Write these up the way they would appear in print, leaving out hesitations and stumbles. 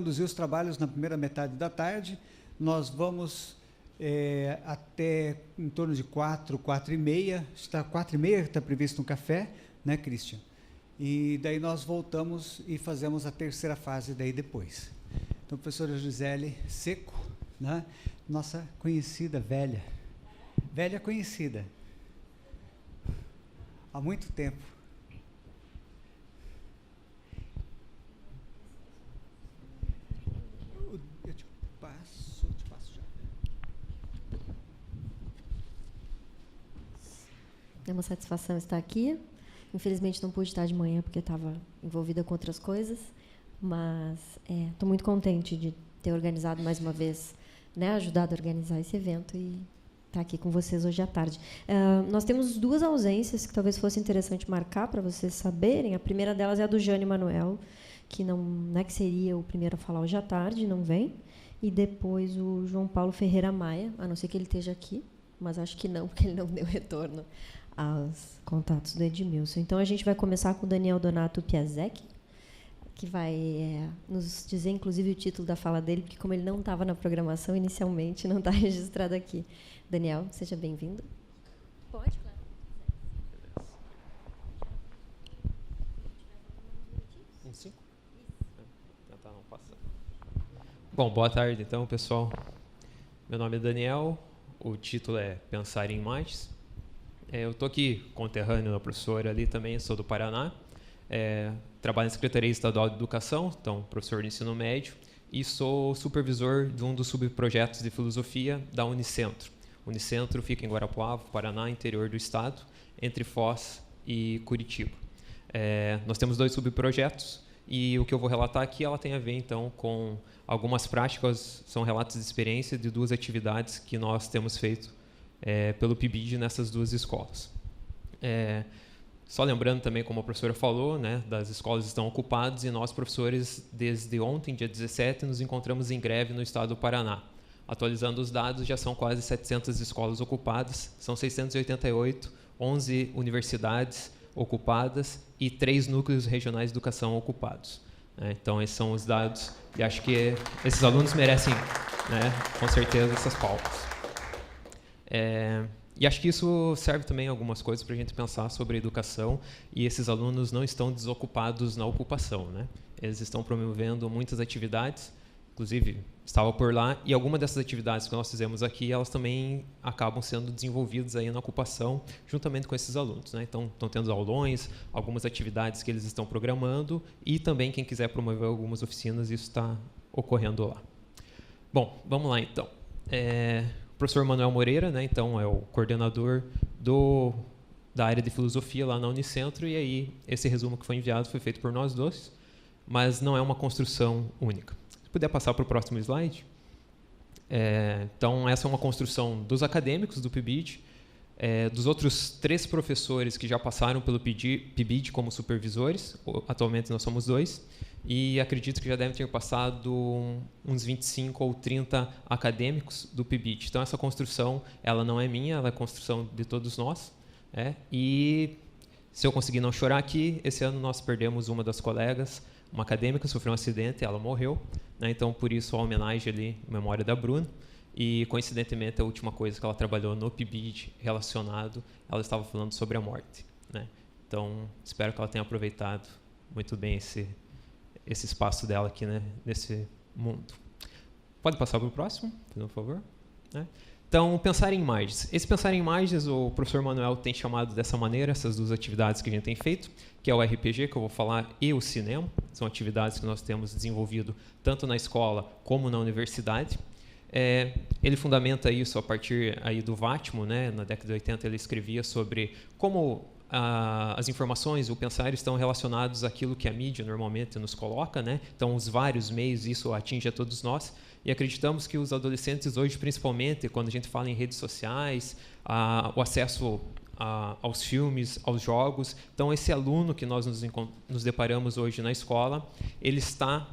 conduzir os trabalhos na primeira metade da tarde. Nós vamos até em torno de 4h30. 4h30 está previsto um café, né, Christian? E daí nós voltamos e fazemos a terceira fase daí depois. Então, professora Gisele Seco, né? Nossa conhecida, velha conhecida, há muito tempo. Eu te passo já. É uma satisfação estar aqui. Infelizmente não pude estar de manhã porque estava envolvida com outras coisas, mas estou muito contente de ter organizado mais uma vez, né, ajudado a organizar esse evento e estar aqui com vocês hoje à tarde. Nós temos duas ausências que talvez fosse interessante marcar para vocês saberem. A primeira delas é a do Jânio Manuel, que que seria o primeiro a falar hoje à tarde, não vem. E depois o João Paulo Ferreira Maia, a não ser que ele esteja aqui, mas acho que não, porque ele não deu retorno aos contatos do Edmilson. Então, a gente vai começar com o Daniel Donato Piasek, que vai nos dizer, inclusive, o título da fala dele, porque como ele não estava na programação inicialmente, não está registrado aqui. Daniel, seja bem-vindo. Pode, claro. Em 5? Tentar não passar. Bom, boa tarde, então, pessoal. Meu nome é Daniel, o título é Pensar em Imagens. Eu estou aqui conterrâneo da professora ali também, sou do Paraná. Trabalho na Secretaria Estadual de Educação, então professor de ensino médio, e sou supervisor de um dos subprojetos de filosofia da Unicentro. O Unicentro fica em Guarapuava, Paraná, interior do estado, entre Foz e Curitiba. Nós temos 2 subprojetos e o que eu vou relatar aqui ela tem a ver então com algumas práticas, são relatos de experiência de 2 atividades que nós temos feito pelo PIBID nessas 2 escolas. Só lembrando também, como a professora falou, né, das escolas estão ocupadas e nós, professores, desde ontem, dia 17, nos encontramos em greve no estado do Paraná. Atualizando os dados, já são quase 700 escolas ocupadas, são 688, 11 universidades ocupadas e 3 núcleos regionais de educação ocupados. Então, esses são os dados e acho que esses alunos merecem, né, com certeza, essas palmas. E acho que isso serve também algumas coisas para a gente pensar sobre a educação e esses alunos não estão desocupados na ocupação, né? Eles estão promovendo muitas atividades, inclusive estava por lá, e algumas dessas atividades que nós fizemos aqui, elas também acabam sendo desenvolvidas aí na ocupação, juntamente com esses alunos, né? Então, estão tendo aulões, algumas atividades que eles estão programando e também quem quiser promover algumas oficinas, isso está ocorrendo lá. Bom, vamos lá então. O professor Manuel Moreira, né, então, é o coordenador da área de filosofia lá na Unicentro, e aí esse resumo que foi enviado foi feito por nós 2, mas não é uma construção única. Se puder passar para o próximo slide. Então, essa é uma construção dos acadêmicos do PIBID, dos outros 3 professores que já passaram pelo PIBID como supervisores, atualmente nós somos 2, e acredito que já devem ter passado uns 25 ou 30 acadêmicos do PIBID. Então, essa construção, ela não é minha, ela é construção de todos nós. E se eu conseguir não chorar aqui, esse ano nós perdemos uma das colegas, uma acadêmica, sofreu um acidente, ela morreu. Então, por isso, a homenagem ali, em memória da Bruna. E, coincidentemente, a última coisa que ela trabalhou no PIBID relacionado, ela estava falando sobre a morte. Então, espero que ela tenha aproveitado muito bem esse espaço dela aqui, né, nesse mundo. Pode passar para o próximo, por favor? Então, pensar em imagens. Esse pensar em imagens, o professor Manuel tem chamado dessa maneira, essas 2 atividades que a gente tem feito, que é o RPG, que eu vou falar, e o cinema. São atividades que nós temos desenvolvido tanto na escola como na universidade. Ele fundamenta isso a partir aí do Vátimo, né? Na década de 80 ele escrevia sobre como as informações, o pensar estão relacionados àquilo que a mídia normalmente nos coloca, né? Então, os vários meios, isso atinge a todos nós, e acreditamos que os adolescentes hoje, principalmente, quando a gente fala em redes sociais, o acesso aos filmes, aos jogos, então esse aluno que nós nos deparamos hoje na escola, ele está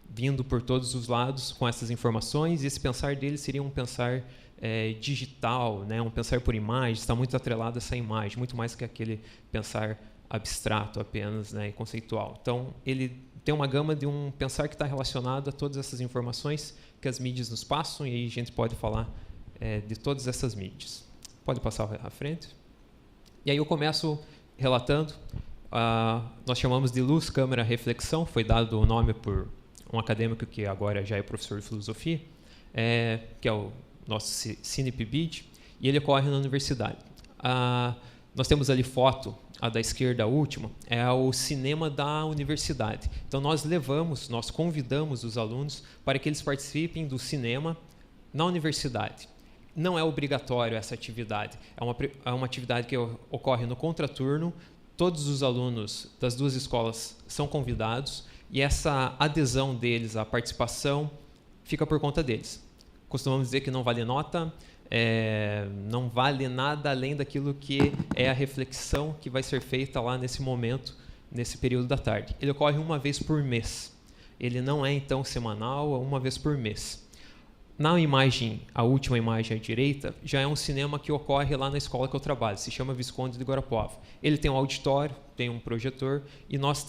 vindo por todos os lados com essas informações, e esse pensar dele seria um pensar digital, né? Um pensar por imagem, está muito atrelado a essa imagem, muito mais que aquele pensar abstrato apenas, né? E conceitual. Então, ele tem uma gama de um pensar que está relacionado a todas essas informações que as mídias nos passam, e aí a gente pode falar de todas essas mídias. Pode passar à frente. E aí eu começo relatando, nós chamamos de luz, câmera, reflexão, foi dado o nome por um acadêmico que agora já é professor de filosofia, que é o nosso Cine Pibid, e ele ocorre na universidade. Nós temos ali foto, a da esquerda, a última, é o cinema da universidade. Então nós convidamos os alunos para que eles participem do cinema na universidade. Não é obrigatório essa atividade, é uma atividade que ocorre no contraturno, todos os alunos das duas escolas são convidados e essa adesão deles à participação fica por conta deles. Costumamos dizer que não vale nota, não vale nada além daquilo que é a reflexão que vai ser feita lá nesse momento, nesse período da tarde. Ele ocorre uma vez por mês. Ele não é, então, semanal, é uma vez por mês. Na imagem, a última imagem à direita, já é um cinema que ocorre lá na escola que eu trabalho, se chama Visconde de Guarapuava. Ele tem um auditório, tem um projetor, e nós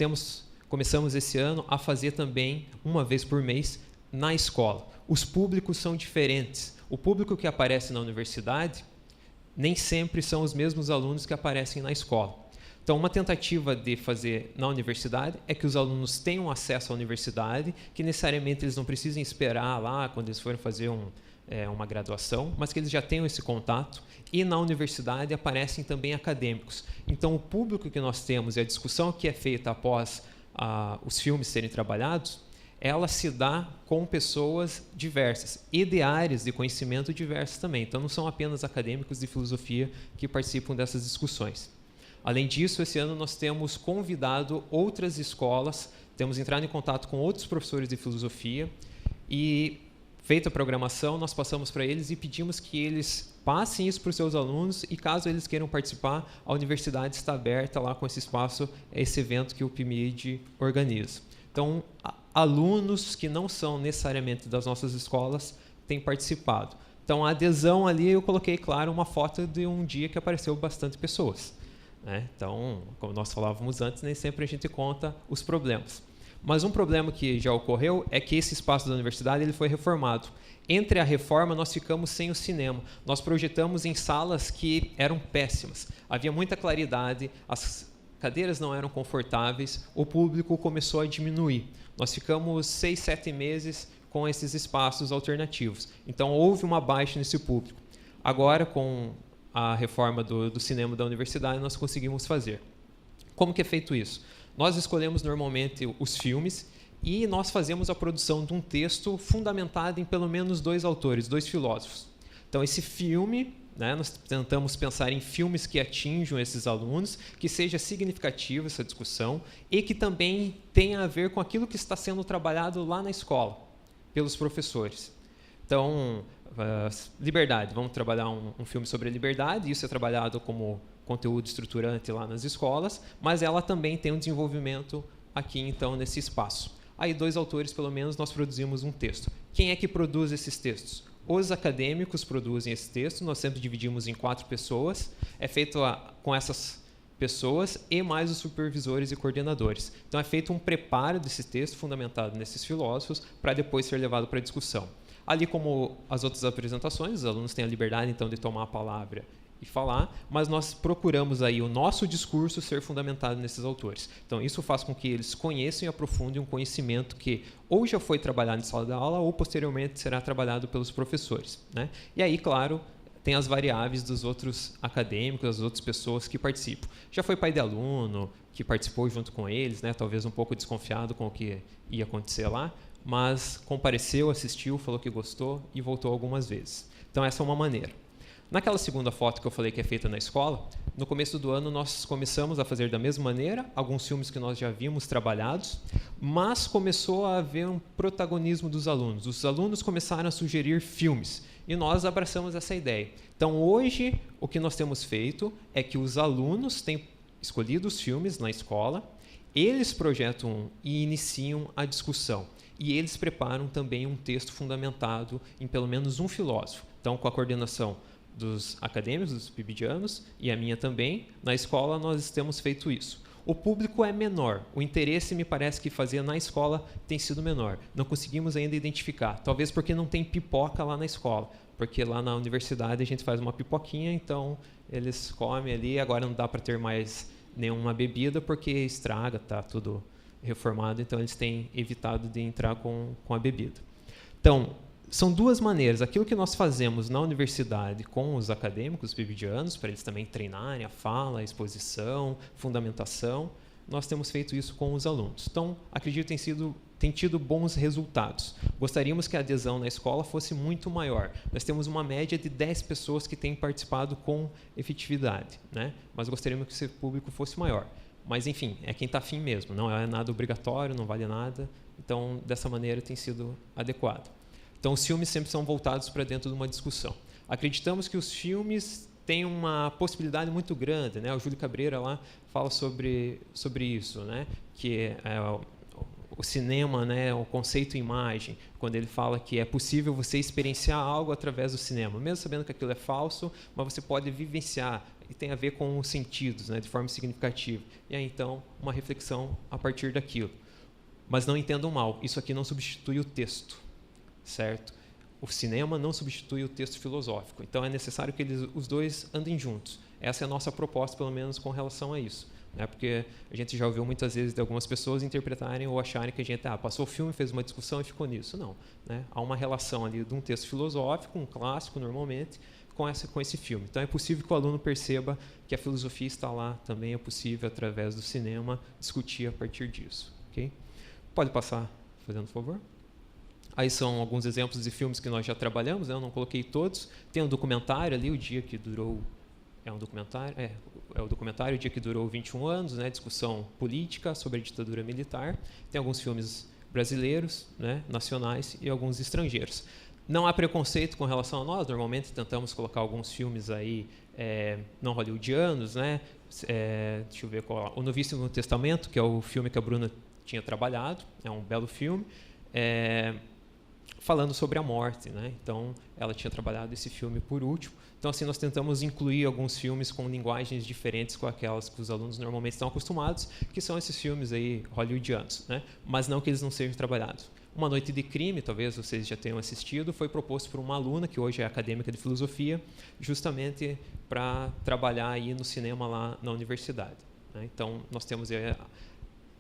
começamos esse ano a fazer também, uma vez por mês, na escola. Os públicos são diferentes. O público que aparece na universidade nem sempre são os mesmos alunos que aparecem na escola. Então, uma tentativa de fazer na universidade é que os alunos tenham acesso à universidade, que necessariamente eles não precisem esperar lá quando eles forem fazer uma graduação, mas que eles já tenham esse contato. E na universidade aparecem também acadêmicos. Então, o público que nós temos e a discussão que é feita após os filmes serem trabalhados, ela se dá com pessoas diversas e de áreas de conhecimento diversas também. Então, não são apenas acadêmicos de filosofia que participam dessas discussões. Além disso, esse ano nós temos convidado outras escolas, temos entrado em contato com outros professores de filosofia e, feita a programação, nós passamos para eles e pedimos que eles passem isso para os seus alunos e, caso eles queiram participar, a universidade está aberta lá com esse espaço, esse evento que o PIMID organiza. Então, alunos que não são necessariamente das nossas escolas têm participado. Então, a adesão ali, eu coloquei, claro, uma foto de um dia que apareceu bastante pessoas. Então, como nós falávamos antes, nem sempre a gente conta os problemas. Mas um problema que já ocorreu é que esse espaço da universidade ele foi reformado. Entre a reforma, nós ficamos sem o cinema. Nós projetamos em salas que eram péssimas. Havia muita claridade, as cadeiras não eram confortáveis, o público começou a diminuir. Nós ficamos 6, 7 meses com esses espaços alternativos. Então, houve uma baixa nesse público. Agora, com a reforma do cinema da universidade, nós conseguimos fazer. Como que é feito isso? Nós escolhemos normalmente os filmes e nós fazemos a produção de um texto fundamentado em pelo menos 2 autores, 2 filósofos. Então, esse filme, nós tentamos pensar em filmes que atinjam esses alunos, que seja significativa essa discussão e que também tenha a ver com aquilo que está sendo trabalhado lá na escola, pelos professores. Então, liberdade, vamos trabalhar um filme sobre a liberdade, isso é trabalhado como conteúdo estruturante lá nas escolas, mas ela também tem um desenvolvimento aqui, então, nesse espaço. Aí, 2 autores, pelo menos, nós produzimos um texto. Quem é que produz esses textos? Os acadêmicos produzem esse texto, nós sempre dividimos em 4 pessoas, é feito com essas pessoas e mais os supervisores e coordenadores. Então, é feito um preparo desse texto fundamentado nesses filósofos para depois ser levado para a discussão. Ali, como as outras apresentações, os alunos têm a liberdade, então, de tomar a palavra e falar, mas nós procuramos aí o nosso discurso ser fundamentado nesses autores. Então, isso faz com que eles conheçam e aprofundem um conhecimento que ou já foi trabalhado em sala de aula ou, posteriormente, será trabalhado pelos professores. E aí, claro, tem as variáveis dos outros acadêmicos, das outras pessoas que participam. Já foi pai de aluno que participou junto com eles, talvez um pouco desconfiado com o que ia acontecer lá, mas compareceu, assistiu, falou que gostou e voltou algumas vezes. Então, essa é uma maneira. Naquela segunda foto que eu falei que é feita na escola, no começo do ano nós começamos a fazer da mesma maneira, alguns filmes que nós já vimos trabalhados, mas começou a haver um protagonismo dos alunos. Os alunos começaram a sugerir filmes e nós abraçamos essa ideia. Então, hoje, o que nós temos feito é que os alunos têm escolhido os filmes na escola, eles projetam e iniciam a discussão. E eles preparam também um texto fundamentado em pelo menos um filósofo. Então, com a coordenação dos acadêmicos, dos pibidianos, e a minha também, na escola nós temos feito isso. O público é menor, o interesse me parece que fazer na escola tem sido menor. Não conseguimos ainda identificar, talvez porque não tem pipoca lá na escola, porque lá na universidade a gente faz uma pipoquinha, então eles comem ali, agora não dá para ter mais nenhuma bebida porque estraga, está tudo reformado, então eles têm evitado de entrar com a bebida. Então, são duas maneiras. Aquilo que nós fazemos na universidade com os acadêmicos PIBidianos, para eles também treinarem a fala, a exposição, fundamentação, nós temos feito isso com os alunos. Então, acredito que tem tido bons resultados. Gostaríamos que a adesão na escola fosse muito maior. Nós temos uma média de 10 pessoas que têm participado com efetividade, né? Mas gostaríamos que esse público fosse maior. Mas, enfim, é quem está afim mesmo, não é nada obrigatório, não vale nada. Então, dessa maneira, tem sido adequado. Então, os filmes sempre são voltados para dentro de uma discussão. Acreditamos que os filmes têm uma possibilidade muito grande, né? O Júlio Cabreira lá fala sobre isso, né? Que o cinema, né? O conceito imagem, quando ele fala que é possível você experienciar algo através do cinema, mesmo sabendo que aquilo é falso, mas você pode vivenciar, e tem a ver com os sentidos, né? De forma significativa. E aí, então, uma reflexão a partir daquilo. Mas não entendam mal, isso aqui não substitui o texto. Certo? O cinema não substitui o texto filosófico. Então, é necessário que os dois andem juntos. Essa é a nossa proposta, pelo menos, com relação a isso. Né? Porque a gente já ouviu muitas vezes de algumas pessoas interpretarem ou acharem que a gente passou o filme, fez uma discussão e ficou nisso. Não. Né? Há uma relação ali de um texto filosófico, um clássico, normalmente, com esse filme. Então, é possível que o aluno perceba que a filosofia está lá. Também é possível, através do cinema, discutir a partir disso. Okay? Pode passar, fazendo favor? Aí são alguns exemplos de filmes que nós já trabalhamos, né? Eu não coloquei todos. Tem um documentário ali, O Dia que Durou... É um documentário? É o documentário O Dia que Durou 21 anos, né? Discussão política sobre a ditadura militar. Tem alguns filmes brasileiros, né? Nacionais, e alguns estrangeiros. Não há preconceito com relação a nós. Normalmente tentamos colocar alguns filmes aí não hollywoodianos, né? Deixa eu ver qual. O Novíssimo Testamento, que é o filme que a Bruna tinha trabalhado. É um belo filme. Falando sobre a morte, né? Então, ela tinha trabalhado esse filme por último. Então, assim, nós tentamos incluir alguns filmes com linguagens diferentes com aquelas que os alunos normalmente estão acostumados, que são esses filmes aí hollywoodianos, né? Mas não que eles não sejam trabalhados. Uma Noite de Crime, talvez vocês já tenham assistido, foi proposto por uma aluna, que hoje é acadêmica de filosofia, justamente para trabalhar aí no cinema lá na universidade, né? Então, nós temos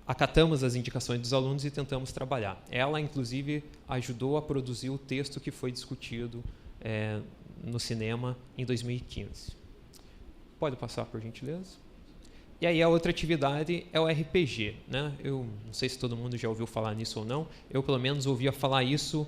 acatamos as indicações dos alunos e tentamos trabalhar. Ela, inclusive, ajudou a produzir o texto que foi discutido no cinema em 2015. Pode passar, por gentileza? E aí a outra atividade é o RPG, né? Eu não sei se todo mundo já ouviu falar nisso ou não. Eu, pelo menos, ouvia falar isso.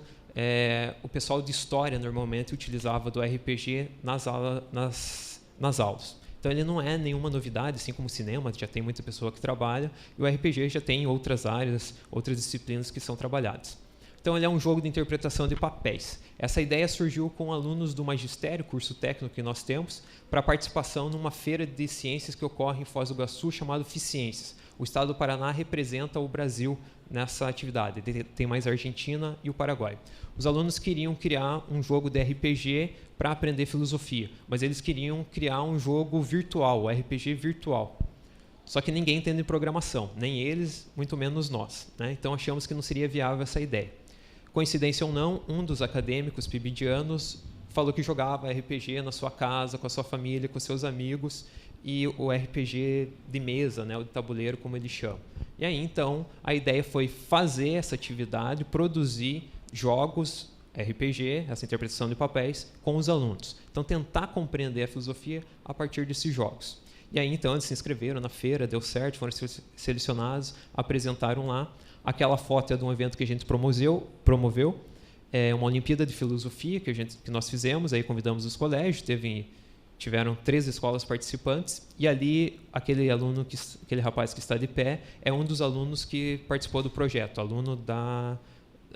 O pessoal de História, normalmente, utilizava do RPG nas aulas. Então, ele não é nenhuma novidade, assim como o cinema, já tem muita pessoa que trabalha, e o RPG já tem outras áreas, outras disciplinas que são trabalhadas. Então, ele é um jogo de interpretação de papéis. Essa ideia surgiu com alunos do magistério, curso técnico que nós temos, para participação numa feira de ciências que ocorre em Foz do Iguaçu, chamado FICIências. O estado do Paraná representa o Brasil nessa atividade. Tem mais a Argentina e o Paraguai. Os alunos queriam criar um jogo de RPG para aprender filosofia, mas eles queriam criar um jogo virtual, RPG virtual. Só que ninguém entende programação, nem eles, muito menos nós, né? Então, achamos que não seria viável essa ideia. Coincidência ou não, um dos acadêmicos PIBidianos falou que jogava RPG na sua casa, com a sua família, com seus amigos, e o RPG de mesa, né, o de tabuleiro, como eles chamam. E aí, então, a ideia foi fazer essa atividade, produzir jogos RPG, essa interpretação de papéis, com os alunos. Então, tentar compreender a filosofia a partir desses jogos. E aí, então, eles se inscreveram na feira, deu certo, foram selecionados, apresentaram lá. Aquela foto é de um evento que a gente promoveu, uma Olimpíada de Filosofia que nós fizemos, aí convidamos os colégios, tiveram 13 escolas participantes, e ali aquele rapaz que está de pé é um dos alunos que participou do projeto, aluno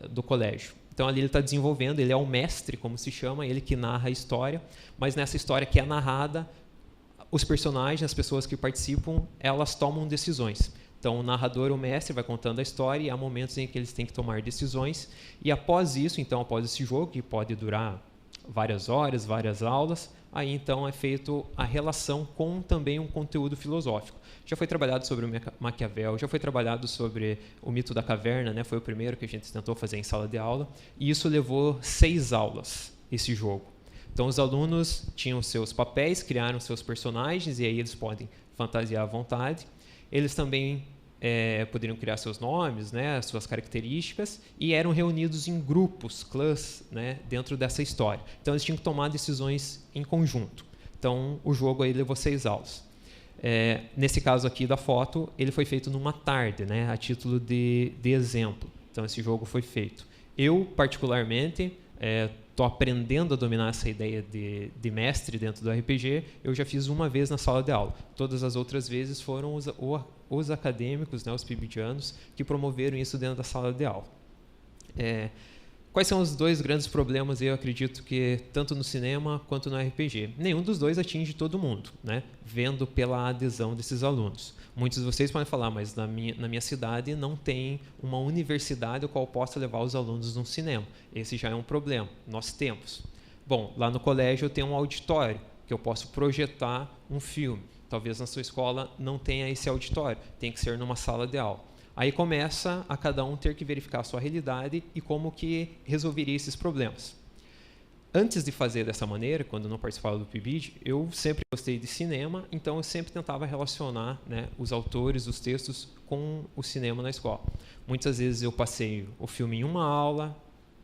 do colégio. Então, ali ele está desenvolvendo, ele é o mestre, como se chama, ele que narra a história, mas nessa história que é narrada, os personagens, as pessoas que participam, elas tomam decisões. Então, o narrador, o mestre, vai contando a história e há momentos em que eles têm que tomar decisões. E após isso, então, após esse jogo, que pode durar várias horas, várias aulas, aí então é feito a relação com também um conteúdo filosófico. Já foi trabalhado sobre o Maquiavel, já foi trabalhado sobre o mito da caverna, né? Foi o primeiro que a gente tentou fazer em sala de aula, e isso levou 6 aulas, esse jogo. Então, os alunos tinham seus papéis, criaram seus personagens, e aí eles podem fantasiar à vontade. Eles também poderiam criar seus nomes, né, suas características, e eram reunidos em grupos, clãs, né, dentro dessa história. Então, eles tinham que tomar decisões em conjunto. Então, o jogo aí levou 6 aulas. Nesse caso aqui da foto, ele foi feito numa tarde, né, a título de exemplo. Então, esse jogo foi feito. Eu, particularmente, estou aprendendo a dominar essa ideia de mestre dentro do RPG. Eu já fiz uma vez na sala de aula. Todas as outras vezes foram os acadêmicos, né, os PIBidianos, que promoveram isso dentro da sala de aula. Quais são os 2 grandes problemas, eu acredito que, tanto no cinema quanto no RPG? Nenhum dos 2 atinge todo mundo, né? Vendo pela adesão desses alunos. Muitos de vocês podem falar, mas na minha cidade não tem uma universidade a qual possa levar os alunos no cinema. Esse já é um problema. Nós temos. Bom, lá no colégio eu tenho um auditório, que eu posso projetar um filme. Talvez na sua escola não tenha esse auditório, tem que ser numa sala de aula. Aí começa a cada um ter que verificar a sua realidade e como que resolveria esses problemas. Antes de fazer dessa maneira, quando eu não participava do PIBID, eu sempre gostei de cinema, então eu sempre tentava relacionar, né, os autores, os textos com o cinema na escola. Muitas vezes eu passei o filme em uma aula,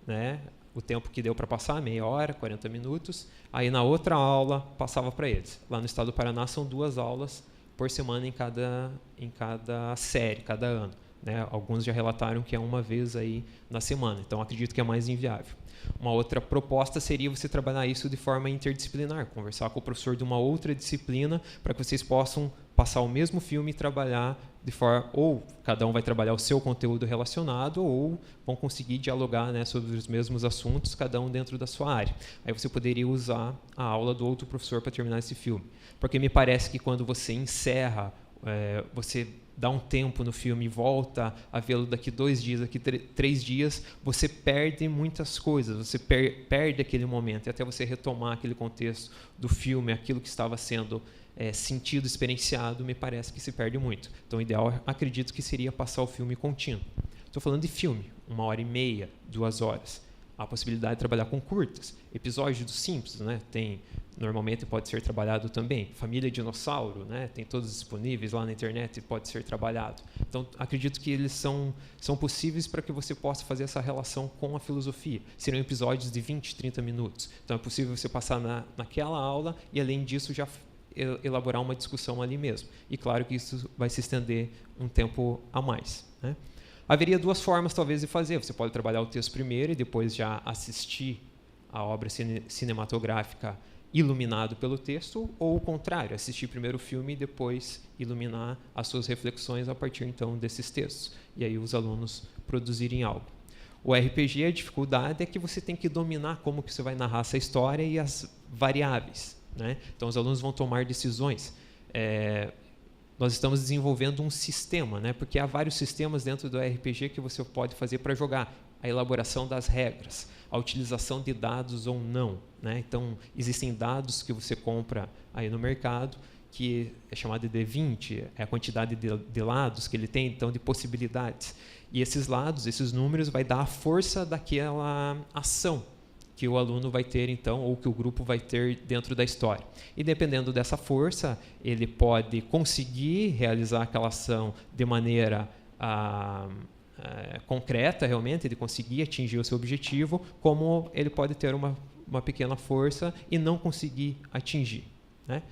né, o tempo que deu para passar, meia hora, 40 minutos, aí na outra aula passava para eles. Lá no estado do Paraná são 2 aulas por semana em cada série, cada ano, né? Alguns já relataram que é uma vez aí na semana, então acredito que é mais inviável. Uma outra proposta seria você trabalhar isso de forma interdisciplinar, conversar com o professor de uma outra disciplina para que vocês possam passar o mesmo filme e trabalhar de forma, ou cada um vai trabalhar o seu conteúdo relacionado, ou vão conseguir dialogar, né, sobre os mesmos assuntos, cada um dentro da sua área. Aí você poderia usar a aula do outro professor para terminar esse filme. Porque me parece que quando você encerra, você dá um tempo no filme e volta a vê-lo daqui 2 dias, daqui 3 dias, você perde muitas coisas, você perde aquele momento, e até você retomar aquele contexto do filme, aquilo que estava sendo sentido, experienciado, me parece que se perde muito. Então, o ideal, acredito que seria passar o filme contínuo. Estou falando de filme, 1h30, 2 horas. Há a possibilidade de trabalhar com curtas, episódios dos Simpsons, né? Normalmente pode ser trabalhado também. Família Dinossauro, né? Tem todos disponíveis lá na internet e pode ser trabalhado. Então, acredito que eles são possíveis para que você possa fazer essa relação com a filosofia. Seriam episódios de 20, 30 minutos. Então, é possível você passar naquela aula e, além disso, já elaborar uma discussão ali mesmo. E, claro, que isso vai se estender um tempo a mais, né? Haveria 2 formas, talvez, de fazer. Você pode trabalhar o texto primeiro e depois já assistir a obra cinematográfica iluminado pelo texto, ou o contrário, assistir primeiro o filme e depois iluminar as suas reflexões a partir, então, desses textos. E aí os alunos produzirem algo. O RPG, a dificuldade é que você tem que dominar como que você vai narrar essa história e as variáveis, né? Então, os alunos vão tomar decisões. Nós estamos desenvolvendo um sistema, né? Porque há vários sistemas dentro do RPG que você pode fazer para jogar. A elaboração das regras, a utilização de dados ou não, né? Então, existem dados que você compra aí no mercado, que é chamado de D20, é a quantidade de lados que ele tem, então, de possibilidades. E esses lados, esses números, vai dar a força daquela ação que o aluno vai ter, então, ou que o grupo vai ter dentro da história. E, dependendo dessa força, ele pode conseguir realizar aquela ação de maneira concreta, realmente, de conseguir atingir o seu objetivo, como ele pode ter uma pequena força e não conseguir atingir, né?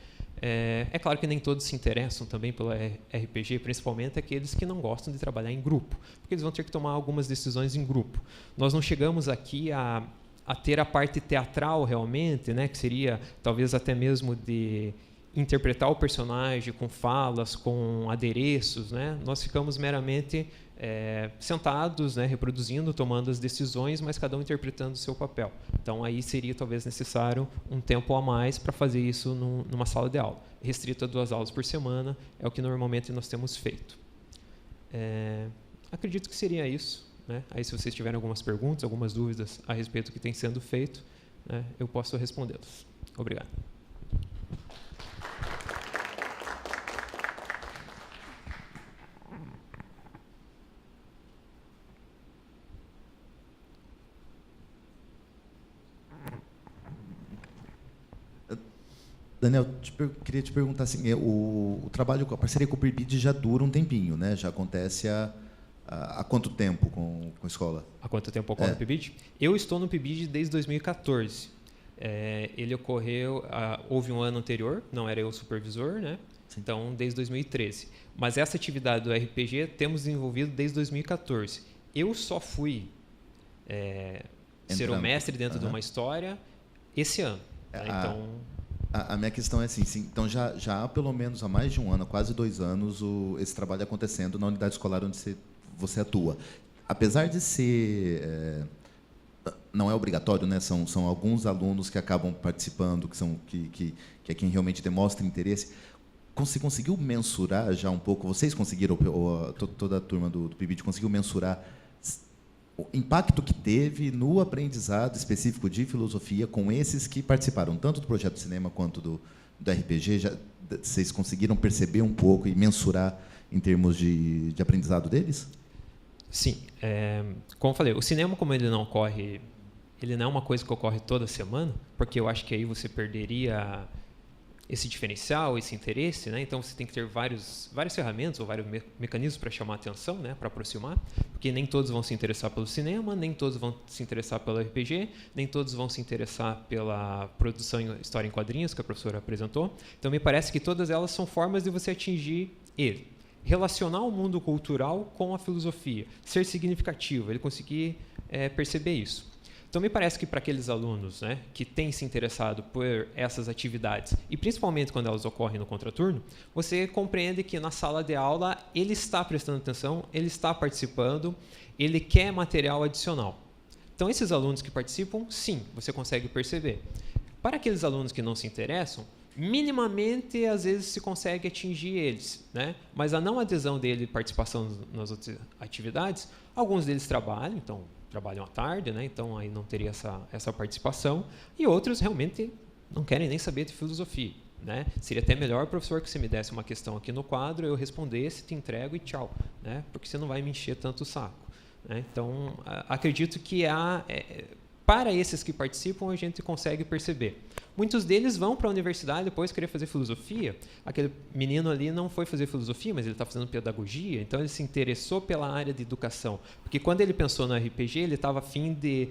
É claro que nem todos se interessam também pelo RPG, principalmente aqueles que não gostam de trabalhar em grupo, porque eles vão ter que tomar algumas decisões em grupo. Nós não chegamos aqui a ter a parte teatral realmente, né, que seria talvez até mesmo de interpretar o personagem com falas, com adereços, né? Nós ficamos meramente sentados, né, reproduzindo, tomando as decisões, mas cada um interpretando o seu papel. Então, aí seria talvez necessário um tempo a mais para fazer isso numa sala de aula. Restrito a 2 aulas por semana, é o que normalmente nós temos feito. Acredito que seria isso, né? Aí, se vocês tiverem algumas perguntas, algumas dúvidas a respeito do que tem sendo feito, né, eu posso respondê-las. Obrigado. Daniel, queria te perguntar assim, o trabalho, a parceria com o PIBID já dura um tempinho, né? Já acontece há quanto tempo com a escola? Há quanto tempo ocorre o PIBID? Eu estou no PIBID desde 2014. Ele ocorreu, houve um ano anterior, não era eu o supervisor, né? Sim. Então, desde 2013. Mas essa atividade do RPG temos desenvolvido desde 2014. Eu só fui ser o mestre dentro de uma história esse ano. Né? Então... A minha questão é assim, então já há pelo menos há mais de um ano, quase 2 anos, esse trabalho acontecendo na unidade escolar onde você atua. Apesar de ser... não é obrigatório, né? São alguns alunos que acabam participando, que é quem realmente demonstra interesse. Você conseguiu mensurar já um pouco, vocês conseguiram, toda a turma do PIBID conseguiu mensurar o impacto que teve no aprendizado específico de filosofia com esses que participaram, tanto do projeto de cinema quanto do RPG? Vocês conseguiram perceber um pouco e mensurar em termos de aprendizado deles? Sim. Como eu falei, o cinema, como ele não é uma coisa que ocorre toda semana, porque eu acho que aí você perderia esse diferencial, esse interesse, né? Então você tem que ter várias ferramentas ou vários mecanismos para chamar a atenção, né? Para aproximar, porque nem todos vão se interessar pelo cinema, nem todos vão se interessar pelo RPG, nem todos vão se interessar pela produção em história em quadrinhos que a professora apresentou. Então me parece que todas elas são formas de você atingir ele. Relacionar o mundo cultural com a filosofia, ser significativo, ele conseguir perceber isso. Então, me parece que para aqueles alunos, né, que têm se interessado por essas atividades, e principalmente quando elas ocorrem no contraturno, você compreende que na sala de aula ele está prestando atenção, ele está participando, ele quer material adicional. Então, esses alunos que participam, sim, você consegue perceber. Para aqueles alunos que não se interessam, minimamente, às vezes, se consegue atingir eles, né? Mas a não adesão dele e participação nas outras atividades, alguns deles trabalham à tarde, né? Então aí não teria essa participação, e outros realmente não querem nem saber de filosofia, né? Seria até melhor, professor, que você me desse uma questão aqui no quadro, eu respondesse, te entrego e tchau, né? Porque você não vai me encher tanto o saco, né? Então, acredito que para esses que participam, a gente consegue perceber. Muitos deles vão para a universidade depois querer fazer filosofia. Aquele menino ali não foi fazer filosofia, mas ele está fazendo pedagogia, então ele se interessou pela área de educação. Porque quando ele pensou no RPG, ele estava afim de...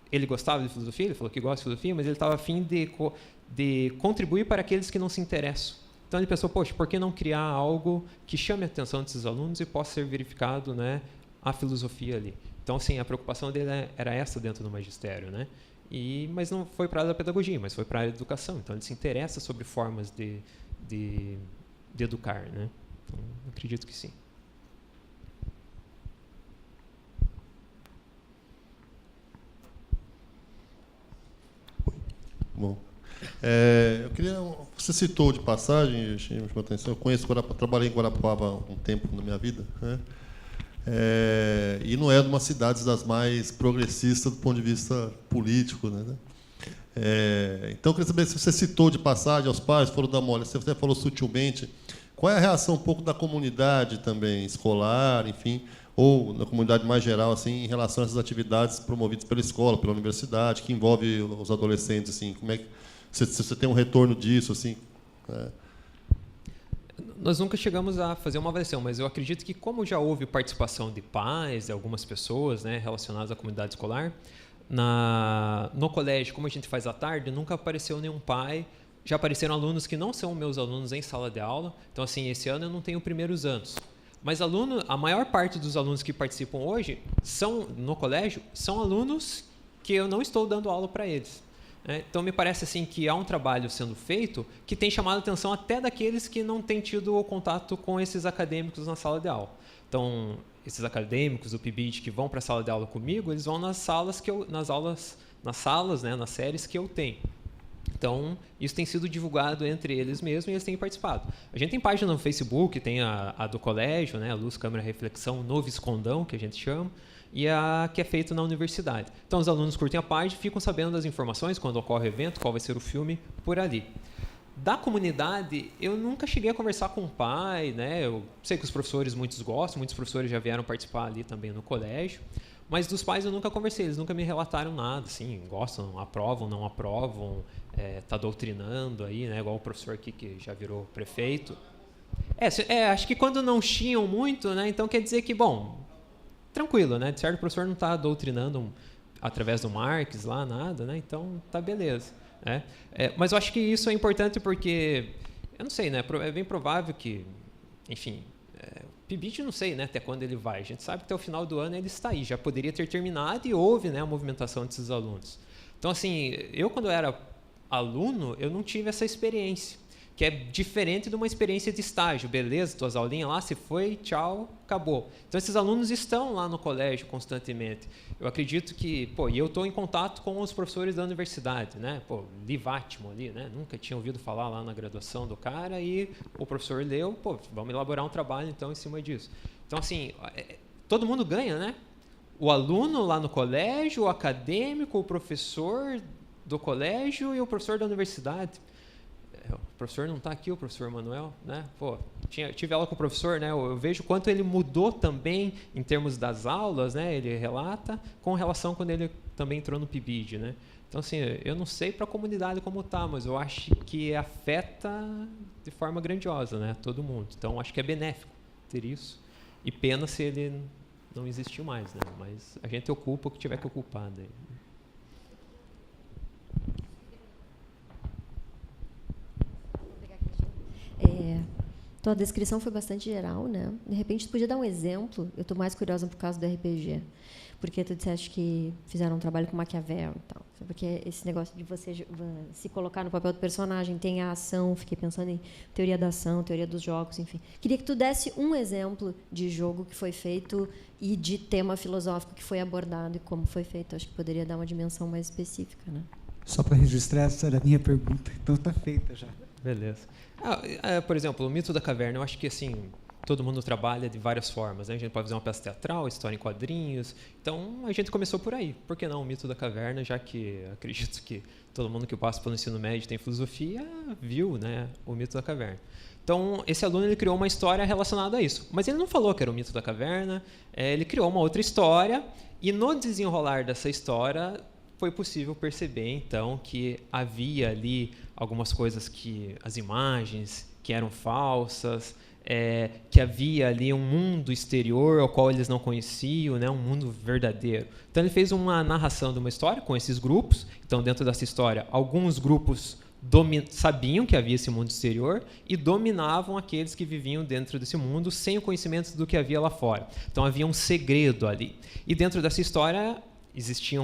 Ele gostava de filosofia, ele falou que gosta de filosofia, mas ele estava afim de contribuir para aqueles que não se interessam. Então ele pensou, poxa, por que não criar algo que chame a atenção desses alunos e possa ser verificado, né, a filosofia ali. Então, assim, a preocupação dele era essa dentro do magistério, né? Mas não foi para a área da pedagogia, mas foi para a área da educação. Então, ele se interessa sobre formas de educar, né? Então, acredito que sim. Bom, eu queria... Você citou de passagem, chamou a atenção, eu conheço Guarapava, trabalhei em Guarapava um tempo na minha vida, né? E não é de uma cidade das mais progressistas do ponto de vista político, né? Então, eu queria saber se você citou de passagem aos pais, foram dar uma olhada, você falou sutilmente, qual é a reação um pouco da comunidade também, escolar, enfim, ou da comunidade mais geral, assim, em relação a essas atividades promovidas pela escola, pela universidade, que envolve os adolescentes, assim, como é que se você tem um retorno disso, assim? Nós nunca chegamos a fazer uma avaliação, mas eu acredito que, como já houve participação de pais, de algumas pessoas, né, relacionadas à comunidade escolar, no colégio, como a gente faz à tarde, nunca apareceu nenhum pai. Já apareceram alunos que não são meus alunos em sala de aula. Então, assim, esse ano eu não tenho primeiros anos. Mas a maior parte dos alunos que participam hoje no colégio são alunos que eu não estou dando aula para eles. Então, me parece assim que há um trabalho sendo feito que tem chamado a atenção até daqueles que não têm tido o contato com esses acadêmicos na sala de aula. Então, esses acadêmicos do PIBID que vão para a sala de aula comigo, eles vão nas salas nas séries que eu tenho. Então, isso tem sido divulgado entre eles mesmos e eles têm participado. A gente tem página no Facebook, tem a do colégio, né, a Luz, Câmara, Reflexão, Novo Escondão, que a gente chama, e a que é feita na universidade. Então, os alunos curtem a página, ficam sabendo das informações, quando ocorre o evento, qual vai ser o filme, por ali. Da comunidade, eu nunca cheguei a conversar com o pai, né? Eu sei que os professores muitos professores já vieram participar ali também no colégio, Mas dos pais eu nunca conversei, eles nunca me relataram nada, assim, gostam, aprovam, não aprovam, tá doutrinando aí, né, igual o professor aqui que já virou prefeito. Acho que quando não chiam muito, né, então quer dizer que, bom, tranquilo, né, de certo o professor não está doutrinando através do Marx lá, nada, né, então tá beleza. Né? Mas eu acho que isso é importante porque, eu não sei, né, é bem provável que, enfim, o PIBID não sei, né, até quando ele vai. A gente sabe que até o final do ano ele está aí, já poderia ter terminado e houve, né, a movimentação desses alunos. Então, assim, eu quando era aluno, eu não tive essa experiência, que é diferente de uma experiência de estágio. Beleza, tuas aulinhas lá, se foi, tchau, acabou. Então, esses alunos estão lá no colégio constantemente. Eu acredito que, e eu estou em contato com os professores da universidade, né? Li Vátimo ali, né? Nunca tinha ouvido falar lá na graduação do cara e o professor leu, vamos elaborar um trabalho, então, em cima disso. Então, assim, todo mundo ganha, né? O aluno lá no colégio, o acadêmico, o professor do colégio e o professor da universidade. O professor não está aqui, o professor Manuel, né? Tive aula com o professor, né? Eu vejo quanto ele mudou também em termos das aulas, né? Ele relata com relação quando ele também entrou no PIBID, né? Então, assim, eu não sei para a comunidade como está, mas eu acho que afeta de forma grandiosa, né? Todo mundo. Então, acho que é benéfico ter isso. E pena se ele não existiu mais, né? Mas a gente ocupa o que tiver que ocupar daí. Tua descrição foi bastante geral, né? De repente, tu podia dar um exemplo. Eu estou mais curiosa por causa do RPG, porque tu disseste que fizeram um trabalho com Maquiavel e tal. Porque esse negócio de você se colocar no papel do personagem, tem a ação, fiquei pensando em teoria da ação, teoria dos jogos, enfim. Queria que tu desse um exemplo de jogo que foi feito e de tema filosófico que foi abordado e como foi feito. Acho que poderia dar uma dimensão mais específica, né? Só para registrar, essa era a minha pergunta, então está feita já. Beleza. Por exemplo, o mito da caverna, eu acho que assim, todo mundo trabalha de várias formas, né? A gente pode fazer uma peça teatral, história em quadrinhos. Então, a gente começou por aí. Por que não o mito da caverna, já que acredito que todo mundo que passa pelo ensino médio tem filosofia viu, né, o mito da caverna. Então, esse aluno ele criou uma história relacionada a isso. Mas ele não falou que era o mito da caverna, ele criou uma outra história e no desenrolar dessa história foi possível perceber, então, que havia ali algumas coisas as imagens que eram falsas, que havia ali um mundo exterior ao qual eles não conheciam, né, um mundo verdadeiro. Então, ele fez uma narração de uma história com esses grupos. Então, dentro dessa história, alguns grupos sabiam que havia esse mundo exterior e dominavam aqueles que viviam dentro desse mundo sem o conhecimento do que havia lá fora. Então, havia um segredo ali. E dentro dessa história, existia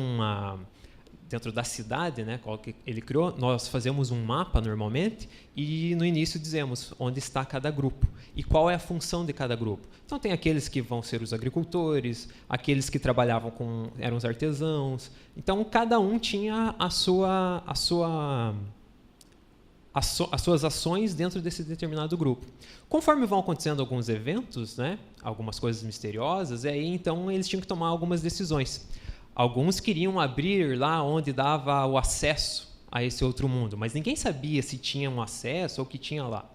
dentro da cidade, né, qual que ele criou, nós fazemos um mapa normalmente e no início dizemos onde está cada grupo e qual é a função de cada grupo. Então tem aqueles que vão ser os agricultores, aqueles que trabalhavam eram os artesãos. Então cada um tinha as suas ações dentro desse determinado grupo. Conforme vão acontecendo alguns eventos, né, algumas coisas misteriosas, aí então eles tinham que tomar algumas decisões. Alguns queriam abrir lá onde dava o acesso a esse outro mundo, mas ninguém sabia se tinha um acesso ou o que tinha lá.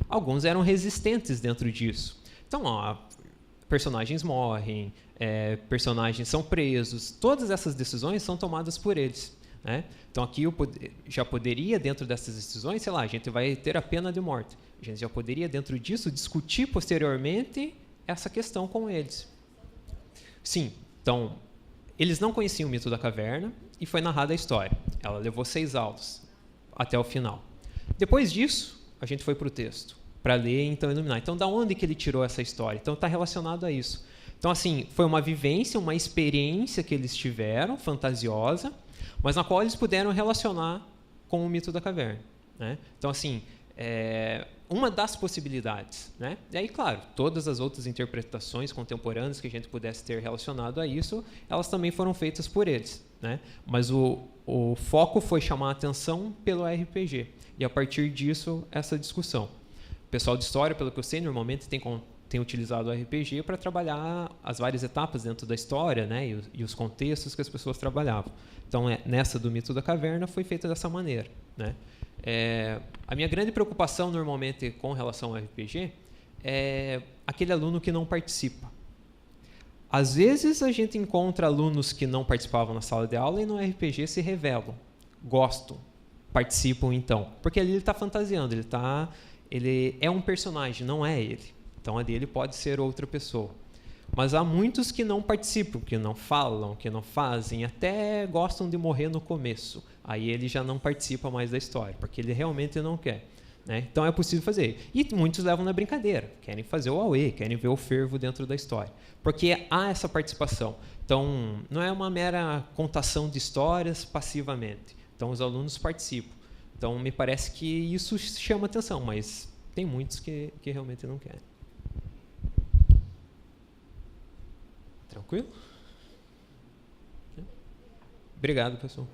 Alguns eram resistentes dentro disso. Então, personagens morrem, personagens são presos, todas essas decisões são tomadas por eles. Né? Então, aqui já poderia, dentro dessas decisões, sei lá, a gente vai ter a pena de morte. A gente já poderia, dentro disso, discutir posteriormente essa questão com eles. Sim, então... Eles não conheciam o mito da caverna e foi narrada a história. Ela levou 6 aulas até o final. Depois disso, a gente foi para o texto, para ler e então iluminar. Então, da onde que ele tirou essa história? Então, está relacionado a isso. Então, assim, foi uma vivência, uma experiência que eles tiveram, fantasiosa, mas na qual eles puderam relacionar com o mito da caverna. Né? Então, assim, uma das possibilidades. Né? E aí, claro, todas as outras interpretações contemporâneas que a gente pudesse ter relacionado a isso, elas também foram feitas por eles. Né? Mas o foco foi chamar a atenção pelo RPG. E, a partir disso, essa discussão. O pessoal de história, pelo que eu sei, normalmente tem utilizado o RPG para trabalhar as várias etapas dentro da história, né? e os contextos que as pessoas trabalhavam. Então, nessa do mito da caverna, foi feita dessa maneira. Né? A minha grande preocupação, normalmente, com relação ao RPG, é aquele aluno que não participa. Às vezes a gente encontra alunos que não participavam na sala de aula e no RPG se revelam, gostam, participam então, porque ali ele está fantasiando, ele é um personagem, não é ele. Então ali ele pode ser outra pessoa. Mas há muitos que não participam, que não falam, que não fazem, até gostam de morrer no começo. Aí ele já não participa mais da história, porque ele realmente não quer. Né? Então é possível fazer. E muitos levam na brincadeira, querem fazer o auê, querem ver o fervo dentro da história. Porque há essa participação. Então, não é uma mera contação de histórias passivamente. Então, os alunos participam. Então, me parece que isso chama atenção, mas tem muitos que realmente não querem. Tranquilo? Obrigado, pessoal.